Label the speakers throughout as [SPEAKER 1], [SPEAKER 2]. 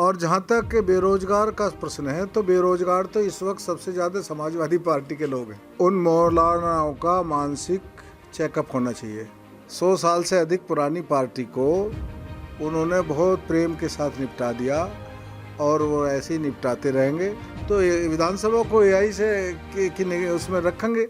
[SPEAKER 1] और जहाँ तक बेरोजगार का प्रश्न है तो बेरोजगार तो इस वक्त सबसे ज़्यादा समाजवादी पार्टी के लोग हैं। उन मौलानाओं का मानसिक चेकअप होना चाहिए। 100 साल से अधिक पुरानी पार्टी को उन्होंने बहुत प्रेम के साथ निपटा दिया और वो ऐसे ही निपटाते रहेंगे। तो विधानसभा को एआई से उसमें रखेंगे।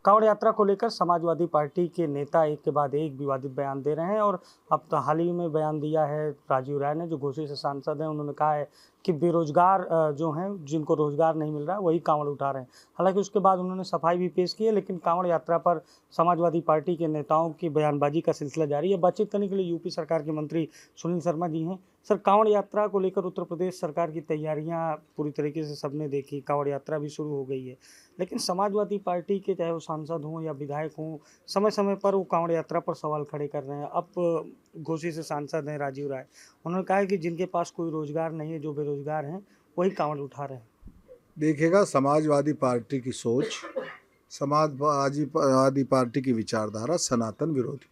[SPEAKER 2] कांवड़ यात्रा को लेकर समाजवादी पार्टी के नेता एक के बाद एक विवादित बयान दे रहे हैं और अब तो हाल ही में बयान दिया है राजीव राय ने, जो घोसी से सांसद हैं। उन्होंने कहा है कि बेरोजगार जो हैं, जिनको रोजगार नहीं मिल रहा, वही कांवड़ उठा रहे हैं। हालांकि उसके बाद उन्होंने सफाई भी पेश की है, लेकिन कांवड़ यात्रा पर समाजवादी पार्टी के नेताओं की बयानबाजी का सिलसिला जारी है। बातचीत करने के लिए यूपी सरकार के मंत्री सुनील शर्मा जी हैं। सर, कांवड़ यात्रा को लेकर उत्तर प्रदेश सरकार की तैयारियां पूरी तरीके से सबने देखी, कांवड़ यात्रा भी शुरू हो गई है, लेकिन समाजवादी पार्टी के चाहे वो सांसद हों या विधायक हों, समय समय पर वो कांवड़ यात्रा पर सवाल खड़े कर रहे हैं। अब घोसी से सांसद हैं राजीव राय, उन्होंने कहा है कि जिनके पास कोई रोजगार नहीं है, जो बेरोजगार हैं, वही कांवड़ उठा रहे हैं।
[SPEAKER 1] देखिएगा, समाजवादी पार्टी की सोच, समाजवादी पार्टी की विचारधारा सनातन विरोधी।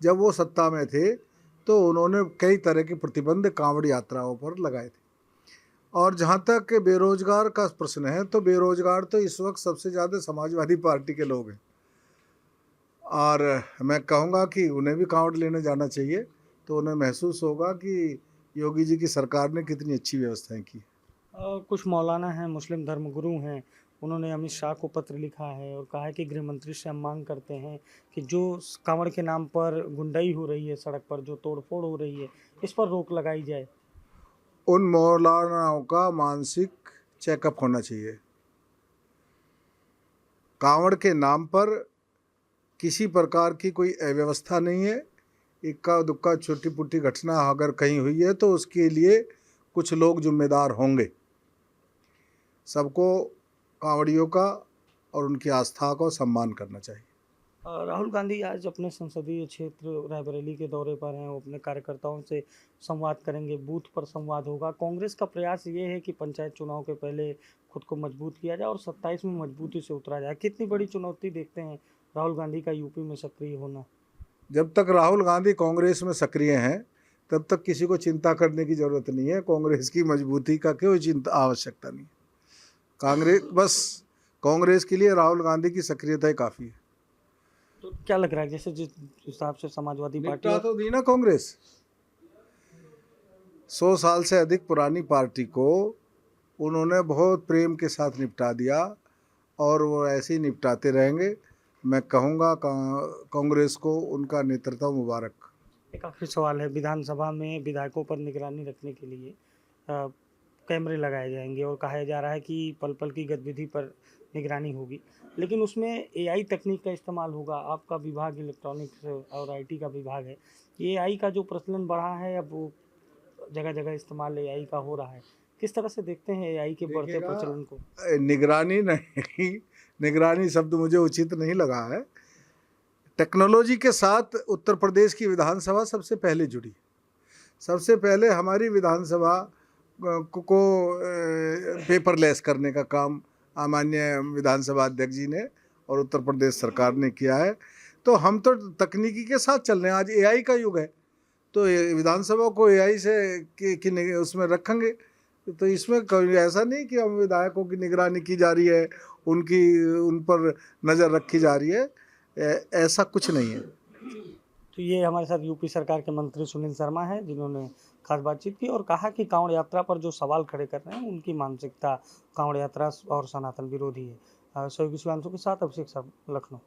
[SPEAKER 1] जब वो सत्ता में थे तो उन्होंने कई तरह के प्रतिबंध कांवड़ यात्राओं पर लगाए थे। और जहाँ तक बेरोजगार का प्रश्न है तो बेरोजगार तो इस वक्त सबसे ज़्यादा समाजवादी पार्टी के लोग हैं। और मैं कहूँगा कि उन्हें भी कांवड़ लेने जाना चाहिए, तो उन्हें महसूस होगा कि योगी जी की सरकार ने कितनी अच्छी व्यवस्थाएं की।
[SPEAKER 2] कुछ मौलाना हैं, मुस्लिम धर्मगुरु हैं, उन्होंने अमित शाह को पत्र लिखा है और कहा है कि गृह मंत्री से हम मांग करते हैं कि जो कांवड़ के नाम पर गुंडाई हो रही है, सड़क पर जो तोड़फोड़ हो रही है, इस पर रोक लगाई जाए।
[SPEAKER 1] उन मौलानाओं का मानसिक चेकअप होना चाहिए। कांवड़ के नाम पर किसी प्रकार की कोई अव्यवस्था नहीं है। इक्का दुक्का छोटी पुट्टी घटना अगर कहीं हुई है तो उसके लिए कुछ लोग जिम्मेदार होंगे। सबको कांवड़ियों का और उनकी आस्था को सम्मान करना चाहिए।
[SPEAKER 2] राहुल गांधी आज अपने संसदीय क्षेत्र रायबरेली के दौरे पर हैं। वो अपने कार्यकर्ताओं से संवाद करेंगे, बूथ पर संवाद होगा। कांग्रेस का प्रयास ये है कि पंचायत चुनाव के पहले खुद को मजबूत किया जाए और 27 में मजबूती से उतरा जाए। कितनी बड़ी चुनौती देखते हैं राहुल गांधी का यूपी में सक्रिय होना?
[SPEAKER 1] जब तक राहुल गांधी कांग्रेस में सक्रिय हैं तब तक किसी को चिंता करने की ज़रूरत नहीं है। कांग्रेस की मजबूती का कोई चिंता आवश्यकता नहीं। कांग्रेस के लिए राहुल गांधी की सक्रियता ही काफ़ी है।
[SPEAKER 2] तो क्या लग रहा है, जैसे जिस हिसाब से समाजवादी पार्टी
[SPEAKER 1] तो दी ना कांग्रेस, 100 साल से अधिक पुरानी पार्टी को उन्होंने बहुत प्रेम के साथ निपटा दिया और वो ऐसे ही निपटाते रहेंगे। मैं कहूँगा कांग्रेस को उनका नेतृत्व मुबारक।
[SPEAKER 2] एक आखिरी सवाल है, विधानसभा में विधायकों पर निगरानी रखने के लिए कैमरे लगाए जाएंगे और कहा जा रहा है कि पल पल की गतिविधि पर निगरानी होगी, लेकिन उसमें एआई तकनीक का इस्तेमाल होगा। आपका विभाग इलेक्ट्रॉनिक्स और आईटी का विभाग है। ये एआई का जो प्रचलन बढ़ा है, अब वो जगह जगह इस्तेमाल एआई का हो रहा है। किस तरह से देखते हैं एआई के बढ़ते प्रचलन को?
[SPEAKER 1] निगरानी नहीं, निगरानी शब्द मुझे उचित नहीं लगा है। टेक्नोलॉजी के साथ उत्तर प्रदेश की विधानसभा सबसे पहले जुड़ी। सबसे पहले हमारी विधानसभा को पेपरलेस करने का काम माननीय विधानसभा अध्यक्ष जी ने और उत्तर प्रदेश सरकार ने किया है। तो हम तो तकनीकी के साथ चल रहे हैं। आज एआई का युग है, तो विधानसभा को एआई से उसमें रखेंगे। तो इसमें कोई ऐसा नहीं कि हम विधायकों की निगरानी की जा रही है, उन पर नज़र रखी जा रही है, ऐसा कुछ नहीं है।
[SPEAKER 2] तो ये हमारे साथ यूपी सरकार के मंत्री सुनील शर्मा हैं, जिन्होंने खास बातचीत की और कहा कि कांवड़ यात्रा पर जो सवाल खड़े कर रहे हैं, उनकी मानसिकता कांवड़ यात्रा और सनातन विरोधी है। सहयोगी शिवांशु के साथ अभिषेक साहब, लखनऊ।